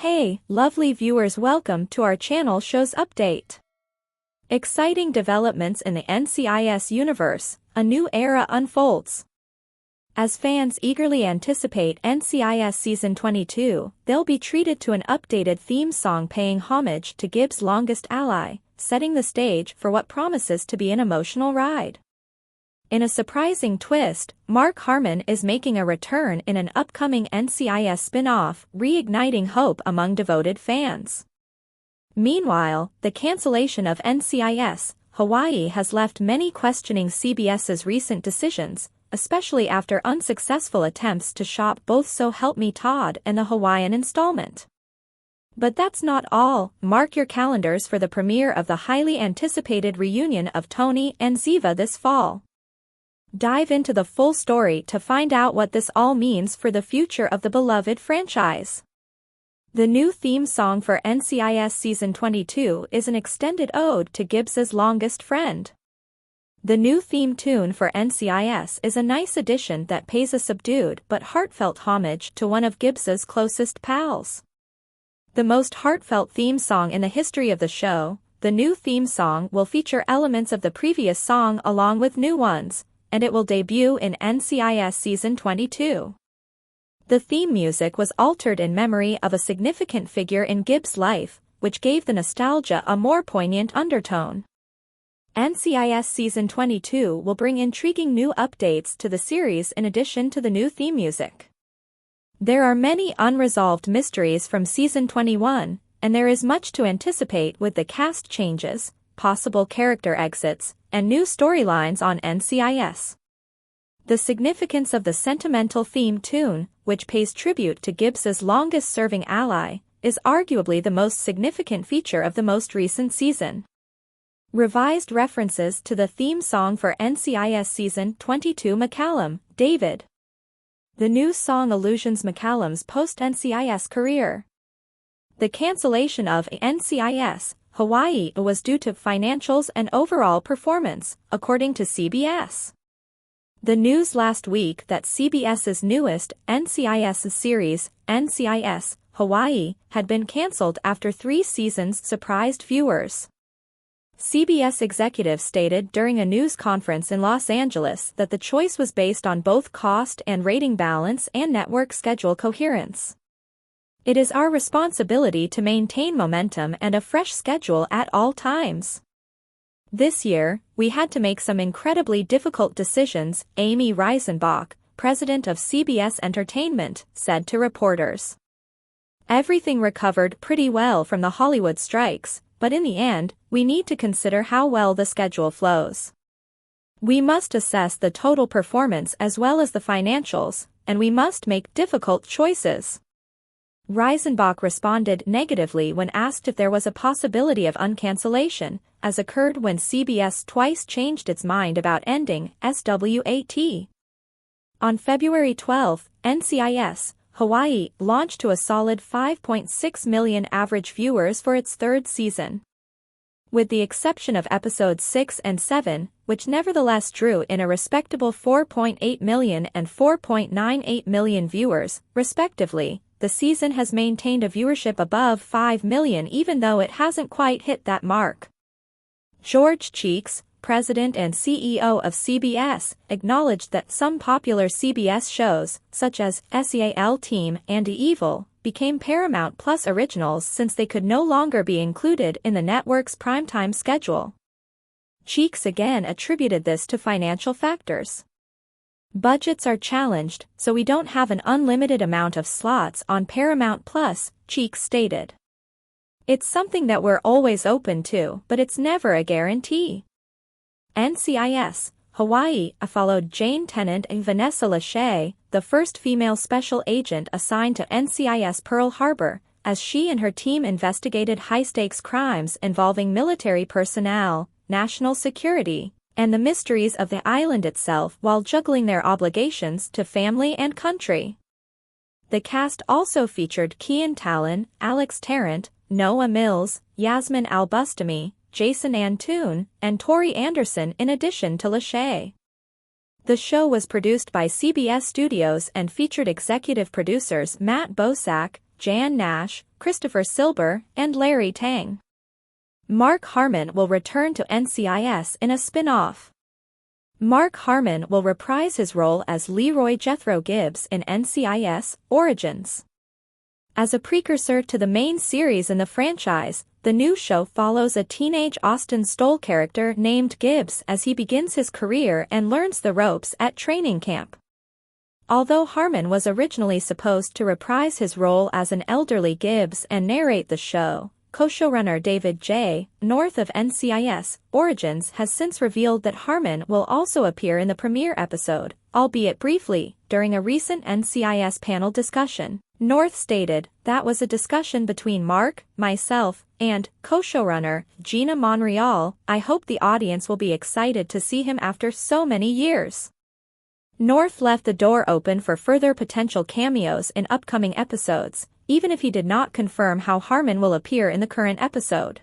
Hey, lovely viewers, welcome to our channel Shows Update. Exciting developments in the NCIS universe, a new era unfolds. As fans eagerly anticipate NCIS Season 22, they'll be treated to an updated theme song paying homage to Gibbs' longest ally, setting the stage for what promises to be an emotional ride. In a surprising twist, Mark Harmon is making a return in an upcoming NCIS spin-off, reigniting hope among devoted fans. Meanwhile, the cancellation of NCIS, Hawai'i has left many questioning CBS's recent decisions, especially after unsuccessful attempts to shop both So Help Me Todd and the Hawaiian installment. But that's not all. Mark your calendars for the premiere of the highly anticipated reunion of Tony and Ziva this fall. Dive into the full story to find out what this all means for the future of the beloved franchise. The new theme song for NCIS Season 22 is an extended ode to Gibbs's longest friend. The new theme tune for NCIS is a nice addition that pays a subdued but heartfelt homage to one of Gibbs's closest pals. The most heartfelt theme song in the history of the show, the new theme song will feature elements of the previous song along with new ones, and it will debut in NCIS Season 22. The theme music was altered in memory of a significant figure in Gibbs' life, which gave the nostalgia a more poignant undertone. NCIS Season 22 will bring intriguing new updates to the series in addition to the new theme music. There are many unresolved mysteries from Season 21, and there is much to anticipate with the cast changes, possible character exits, and new storylines on NCIS. The significance of the sentimental theme tune, which pays tribute to Gibbs's longest-serving ally, is arguably the most significant feature of the most recent season. Revised references to the theme song for NCIS Season 22 McCallum, David. The new song allusions McCallum's post-NCIS career. The cancellation of NCIS, Hawai'i was due to financials and overall performance, according to CBS. The news last week that CBS's newest NCIS series, NCIS, Hawai'i, had been cancelled after 3 seasons surprised viewers. CBS executives stated during a news conference in Los Angeles that the choice was based on both cost and rating balance and network schedule coherence. It is our responsibility to maintain momentum and a fresh schedule at all times. This year, we had to make some incredibly difficult decisions, Amy Reisenbach, president of CBS Entertainment, said to reporters. Everything recovered pretty well from the Hollywood strikes, but in the end, we need to consider how well the schedule flows. We must assess the total performance as well as the financials, and we must make difficult choices. Reisenbach responded negatively when asked if there was a possibility of uncancellation, as occurred when CBS twice changed its mind about ending SWAT. On February 12, NCIS, Hawai'i, launched to a solid 5.6 million average viewers for its 3rd season. With the exception of episodes 6 and 7, which nevertheless drew in a respectable 4.8 million and 4.98 million viewers, respectively, the season has maintained a viewership above 5 million even though it hasn't quite hit that mark. George Cheeks, president and CEO of CBS, acknowledged that some popular CBS shows, such as SEAL Team and Evil, became Paramount Plus originals since they could no longer be included in the network's primetime schedule. Cheeks again attributed this to financial factors. Budgets are challenged, so we don't have an unlimited amount of slots on Paramount Plus, Cheeks stated. It's something that we're always open to, but it's never a guarantee. NCIS, Hawai'i, followed Jane Tennant and Vanessa Lachey, the first female special agent assigned to NCIS Pearl Harbor, as she and her team investigated high-stakes crimes involving military personnel, national security, and the mysteries of the island itself while juggling their obligations to family and country. The cast also featured Kian Talon, Alex Tarrant, Noah Mills, Yasmin Al-Bustami, Jason Antoon, and Tori Anderson in addition to Lachey. The show was produced by CBS Studios and featured executive producers Matt Bosack, Jan Nash, Christopher Silber, and Larry Tang. Mark Harmon will return to NCIS in a spin-off. Mark Harmon will reprise his role as Leroy Jethro Gibbs in NCIS Origins. As a precursor to the main series in the franchise, the new show follows a teenage Austin Stoll character named Gibbs as he begins his career and learns the ropes at training camp. Although Harmon was originally supposed to reprise his role as an elderly Gibbs and narrate the show, co-showrunner David J. North of NCIS Origins has since revealed that Harmon will also appear in the premiere episode, albeit briefly, during a recent NCIS panel discussion. North stated, "That was a discussion between Mark, myself, and co-showrunner Gina Monreal. I hope the audience will be excited to see him after so many years." North left the door open for further potential cameos in upcoming episodes, even if he did not confirm how Harmon will appear in the current episode.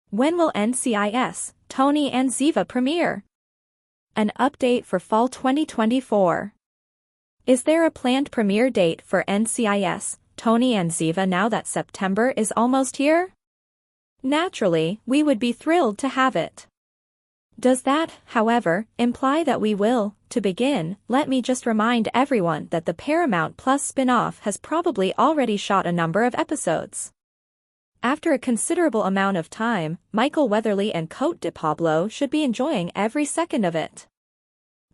When will NCIS, Tony and Ziva premiere? An update for fall 2024. Is there a planned premiere date for NCIS, Tony and Ziva now that September is almost here? Naturally, we would be thrilled to have it. Does that, however, imply that we will? To begin, let me just remind everyone that the Paramount Plus spin-off has probably already shot a number of episodes. After a considerable amount of time, Michael Weatherly and Cote de Pablo should be enjoying every second of it.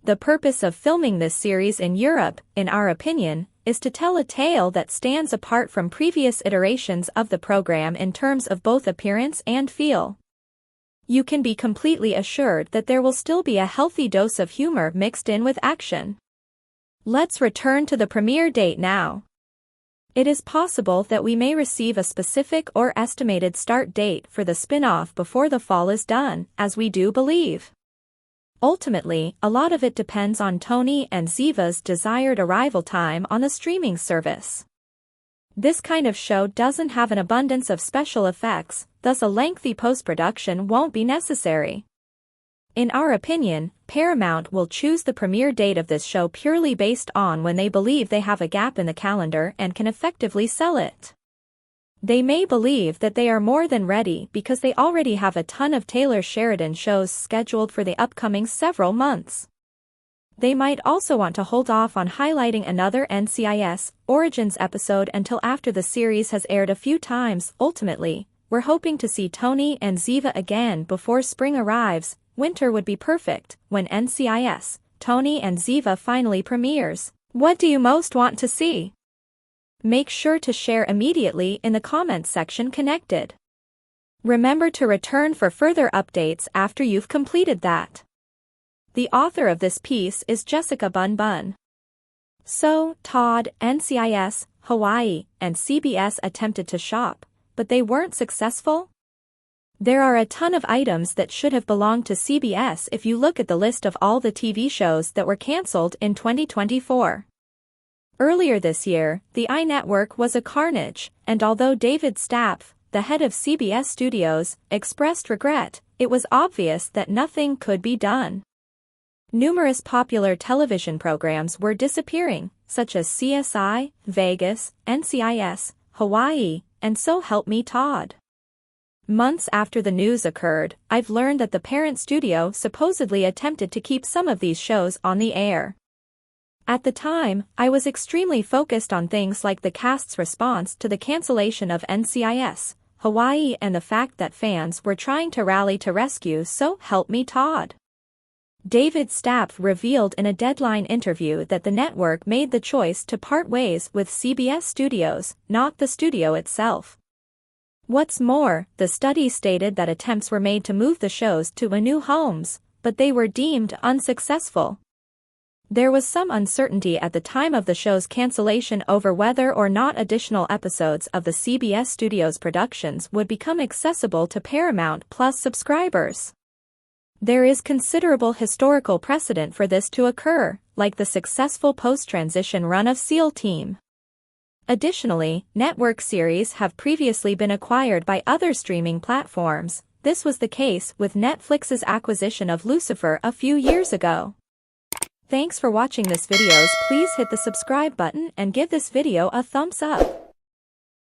The purpose of filming this series in Europe, in our opinion, is to tell a tale that stands apart from previous iterations of the program in terms of both appearance and feel. You can be completely assured that there will still be a healthy dose of humor mixed in with action. Let's return to the premiere date now. It is possible that we may receive a specific or estimated start date for the spin-off before the fall is done, as we do believe. Ultimately, a lot of it depends on Tony and Ziva's desired arrival time on the streaming service. This kind of show doesn't have an abundance of special effects, thus a lengthy post-production won't be necessary. In our opinion, Paramount will choose the premiere date of this show purely based on when they believe they have a gap in the calendar and can effectively sell it. They may believe that they are more than ready because they already have a ton of Taylor Sheridan shows scheduled for the upcoming several months. They might also want to hold off on highlighting another NCIS Origins episode until after the series has aired a few times. Ultimately, we're hoping to see Tony and Ziva again before spring arrives. Winter would be perfect when NCIS, Tony and Ziva finally premieres. What do you most want to see? Make sure to share immediately in the comments section connected. Remember to return for further updates after you've completed that. The author of this piece is Jessica Bun Bun. So, Todd, NCIS, Hawai'i, and CBS attempted to shop, but they weren't successful? There are a ton of items that should have belonged to CBS if you look at the list of all the TV shows that were canceled in 2024. Earlier this year, the iNetwork was a carnage, and although David Stapf, the head of CBS Studios, expressed regret, it was obvious that nothing could be done. Numerous popular television programs were disappearing, such as CSI, Vegas, NCIS, Hawai'i, and So Help Me Todd. Months after the news occurred, I've learned that the parent studio supposedly attempted to keep some of these shows on the air. At the time, I was extremely focused on things like the cast's response to the cancellation of NCIS, Hawai'i, and the fact that fans were trying to rally to rescue So Help Me Todd. David Stapf revealed in a Deadline interview that the network made the choice to part ways with CBS Studios, not the studio itself. What's more, the study stated that attempts were made to move the shows to new homes, but they were deemed unsuccessful. There was some uncertainty at the time of the show's cancellation over whether or not additional episodes of the CBS Studios productions would become accessible to Paramount Plus subscribers. There is considerable historical precedent for this to occur, like the successful post-transition run of SEAL Team. Additionally, network series have previously been acquired by other streaming platforms. This was the case with Netflix's acquisition of Lucifer a few years ago. Thanks for watching this video. Please hit the subscribe button and give this video a thumbs up.